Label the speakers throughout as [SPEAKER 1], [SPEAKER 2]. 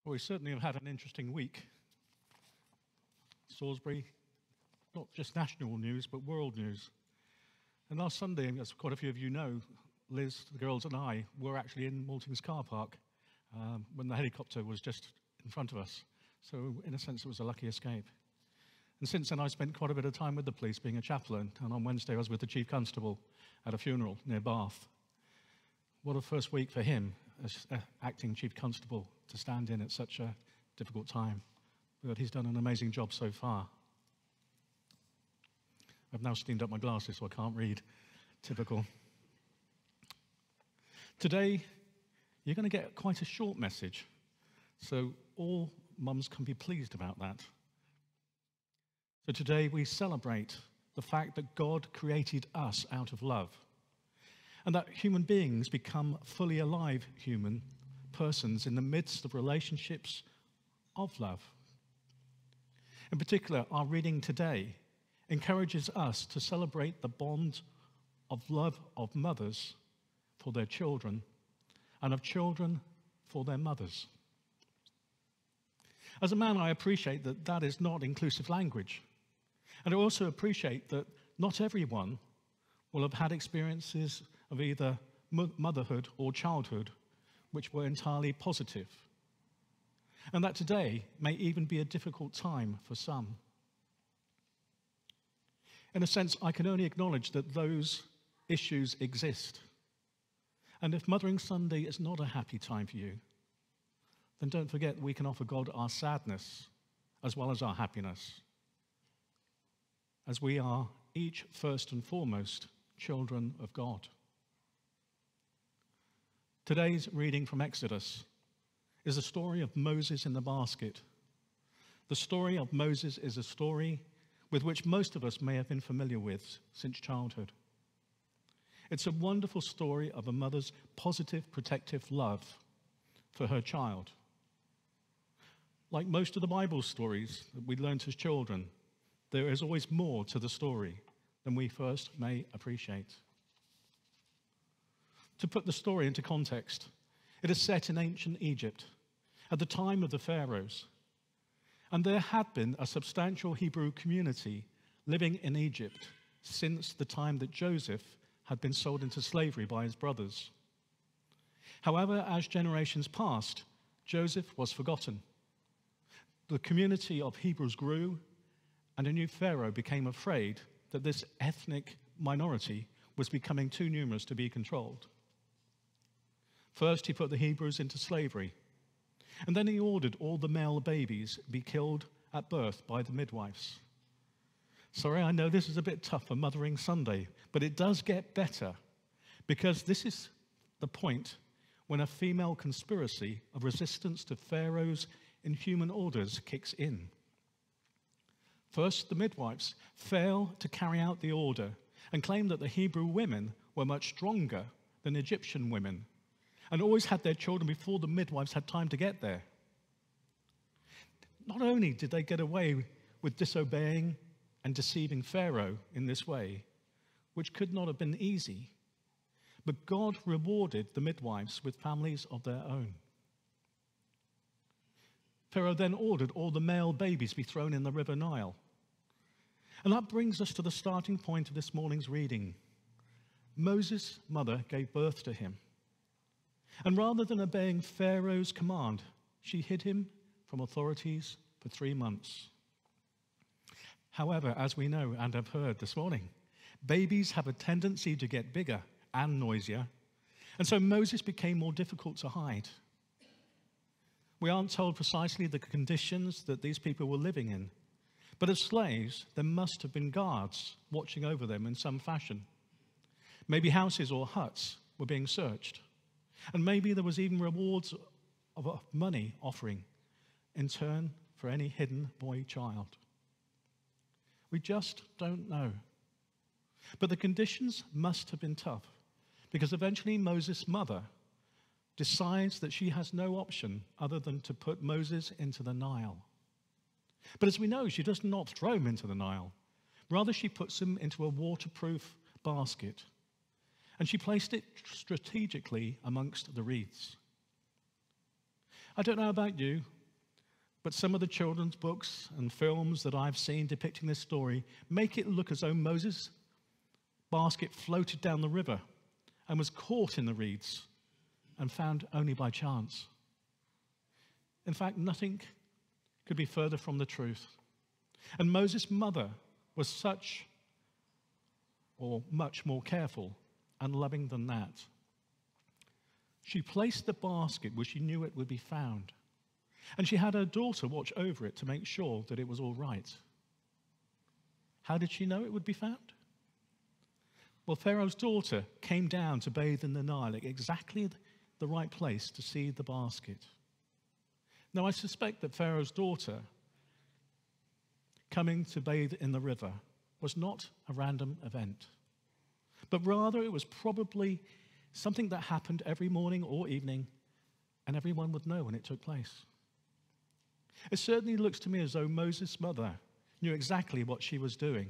[SPEAKER 1] Well, we certainly have had an interesting week. Salisbury, not just national news, but world news. And last Sunday, as quite a few of you know, Liz, the girls, and I were actually in Maltings car park when the helicopter was just in front of us. So, in a sense, it was a lucky escape. And since then, I spent quite a bit of time with the police, being a chaplain. And on Wednesday, I was with the Chief Constable at a funeral near Bath. What a first week for him as acting Chief Constable to stand in at such a difficult time. But he's done an amazing job so far. I've now steamed up my glasses so I can't read. Typical. Today, you're going to get quite a short message. So all mums can be pleased about that. So today we celebrate the fact that God created us out of love, and that human beings become fully alive human persons in the midst of relationships of love. In particular, our reading today encourages us to celebrate the bond of love of mothers for their children and of children for their mothers. As a man, I appreciate that that is not inclusive language. And I also appreciate that not everyone will have had experiences of either motherhood or childhood which were entirely positive. And that today may even be a difficult time for some. In a sense, I can only acknowledge that those issues exist. And if Mothering Sunday is not a happy time for you, then don't forget we can offer God our sadness as well as our happiness, as we are each first and foremost children of God. Today's reading from Exodus is the story of Moses in the basket. The story of Moses is a story with which most of us may have been familiar with since childhood. It's a wonderful story of a mother's positive, protective love for her child. Like most of the Bible stories that we learnt as children, there is always more to the story than we first may appreciate. To put the story into context, it is set in ancient Egypt at the time of the pharaohs. And there had been a substantial Hebrew community living in Egypt since the time that Joseph had been sold into slavery by his brothers. However, as generations passed, Joseph was forgotten. The community of Hebrews grew, and a new pharaoh became afraid that this ethnic minority was becoming too numerous to be controlled. First, he put the Hebrews into slavery, and then he ordered all the male babies be killed at birth by the midwives. Sorry, I know this is a bit tough for Mothering Sunday, but it does get better, because this is the point when a female conspiracy of resistance to Pharaoh's inhuman orders kicks in. First, the midwives fail to carry out the order and claim that the Hebrew women were much stronger than Egyptian women and always had their children before the midwives had time to get there. Not only did they get away with disobeying and deceiving Pharaoh in this way, which could not have been easy, but God rewarded the midwives with families of their own. Pharaoh then ordered all the male babies be thrown in the River Nile. And that brings us to the starting point of this morning's reading. Moses' mother gave birth to him. And rather than obeying Pharaoh's command, she hid him from authorities for 3 months. However, as we know and have heard this morning, babies have a tendency to get bigger and noisier, and so Moses became more difficult to hide. We aren't told precisely the conditions that these people were living in, but as slaves, there must have been guards watching over them in some fashion. Maybe houses or huts were being searched, and maybe there was even rewards of money offering in turn for any hidden boy child. We just don't know. But the conditions must have been tough, because eventually Moses' mother decides that she has no option other than to put Moses into the Nile. But as we know, she does not throw him into the Nile. Rather, she puts him into a waterproof basket, and she placed it strategically amongst the reeds. I don't know about you, But some of the children's books and films that I've seen depicting this story make it look as though Moses' basket floated down the river and was caught in the reeds and found only by chance. In fact, nothing could be further from the truth. And Moses' mother was such or much more careful and loving than that. She placed the basket where she knew it would be found, and she had her daughter watch over it to make sure that it was all right. How did she know it would be found? Well, Pharaoh's daughter came down to bathe in the Nile at exactly the right place to see the basket. Now, I suspect that Pharaoh's daughter coming to bathe in the river was not a random event, but rather it was probably something that happened every morning or evening, and everyone would know when it took place. It certainly looks to me as though Moses' mother knew exactly what she was doing,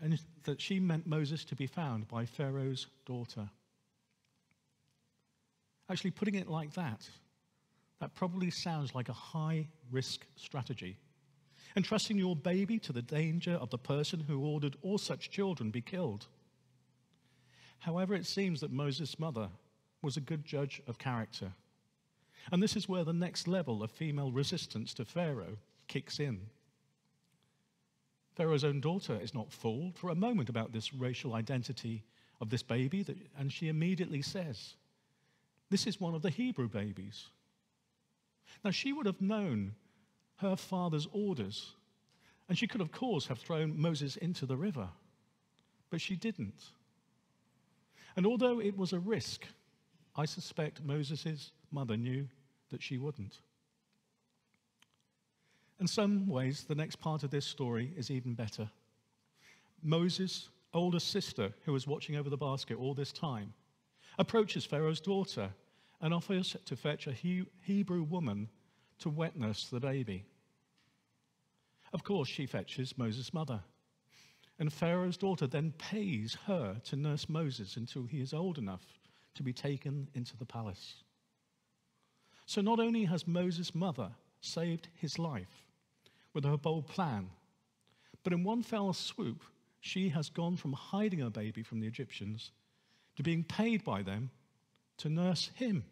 [SPEAKER 1] and that she meant Moses to be found by Pharaoh's daughter. Actually, putting it like that probably sounds like a high-risk strategy, entrusting your baby to the danger of the person who ordered all such children be killed. However, it seems that Moses' mother was a good judge of character. And this is where the next level of female resistance to Pharaoh kicks in. Pharaoh's own daughter is not fooled for a moment about this racial identity of this baby, and she immediately says, "This is one of the Hebrew babies." Now, she would have known her father's orders, and she could, of course, have thrown Moses into the river, but she didn't. And although it was a risk, I suspect Moses' mother knew that she wouldn't. In some ways, the next part of this story is even better. Moses' older sister, who was watching over the basket all this time, approaches Pharaoh's daughter and offers to fetch a Hebrew woman to wet nurse the baby. Of course, she fetches Moses' mother, and Pharaoh's daughter then pays her to nurse Moses until he is old enough to be taken into the palace. So not only has Moses' mother saved his life with her bold plan, but in one fell swoop, she has gone from hiding her baby from the Egyptians to being paid by them to nurse him.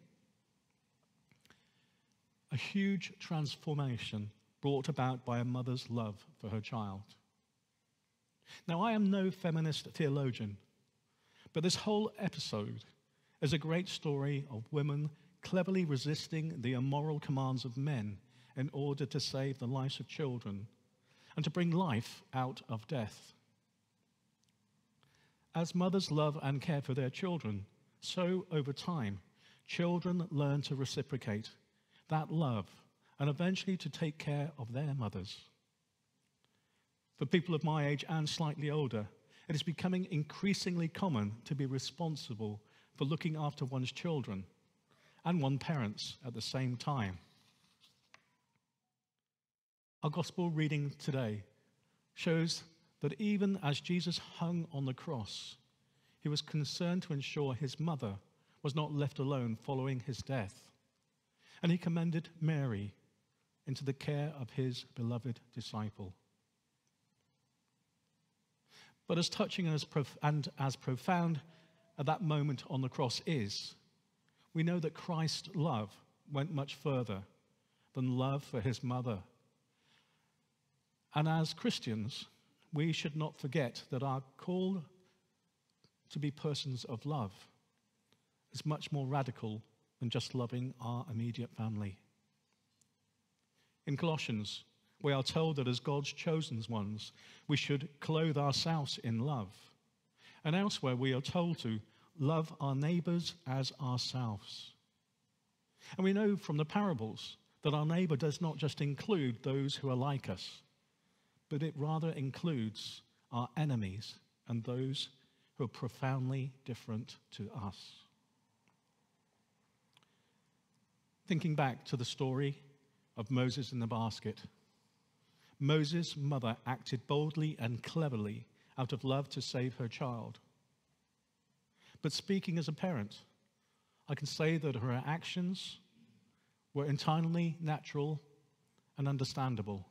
[SPEAKER 1] A huge transformation brought about by a mother's love for her child. Now, I am no feminist theologian, but this whole episode is a great story of women cleverly resisting the immoral commands of men in order to save the lives of children and to bring life out of death. As mothers love and care for their children, so over time, children learn to reciprocate that love and eventually to take care of their mothers. For people of my age and slightly older, it is becoming increasingly common to be responsible for looking after one's children and one's parents at the same time. Our gospel reading today shows that even as Jesus hung on the cross, he was concerned to ensure his mother was not left alone following his death. And he commended Mary into the care of his beloved disciple. But as touching and as profound at that moment on the cross is, we know that Christ's love went much further than love for his mother. And as Christians, we should not forget that our call to be persons of love is much more radical than just loving our immediate family. In Colossians, we are told that as God's chosen ones, we should clothe ourselves in love. And elsewhere, we are told to love our neighbors as ourselves. And we know from the parables that our neighbor does not just include those who are like us, but it rather includes our enemies and those who are profoundly different to us. Thinking back to the story of Moses in the basket, Moses' mother acted boldly and cleverly out of love to save her child. But speaking as a parent, I can say that her actions were entirely natural and understandable.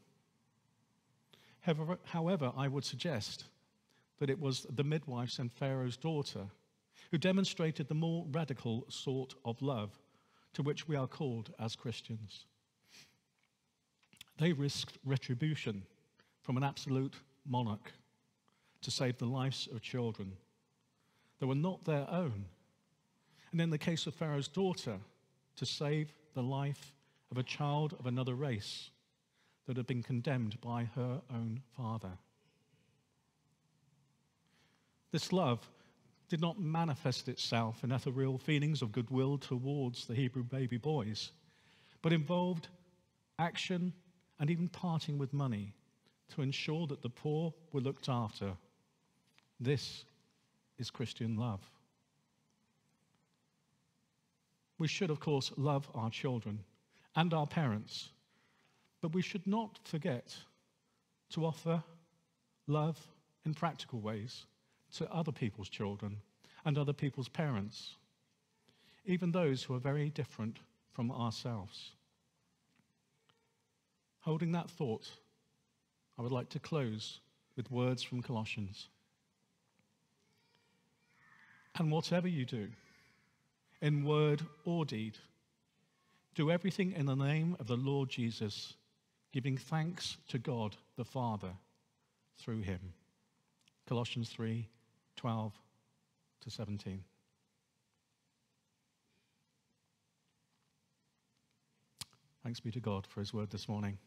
[SPEAKER 1] However, I would suggest that it was the midwives and Pharaoh's daughter who demonstrated the more radical sort of love to which we are called as Christians. They risked retribution from an absolute monarch to save the lives of children that were not their own. And in the case of Pharaoh's daughter, to save the life of a child of another race that had been condemned by her own father. This love did not manifest itself in ethereal feelings of goodwill towards the Hebrew baby boys, but involved action and even parting with money to ensure that the poor were looked after. This is Christian love. We should, of course, love our children and our parents, but we should not forget to offer love in practical ways to other people's children and other people's parents, even those who are very different from ourselves. Holding that thought, I would like to close with words from Colossians. And whatever you do, in word or deed, do everything in the name of the Lord Jesus, giving thanks to God the Father through him. Colossians 3:12-17. Thanks be to God for his word this morning.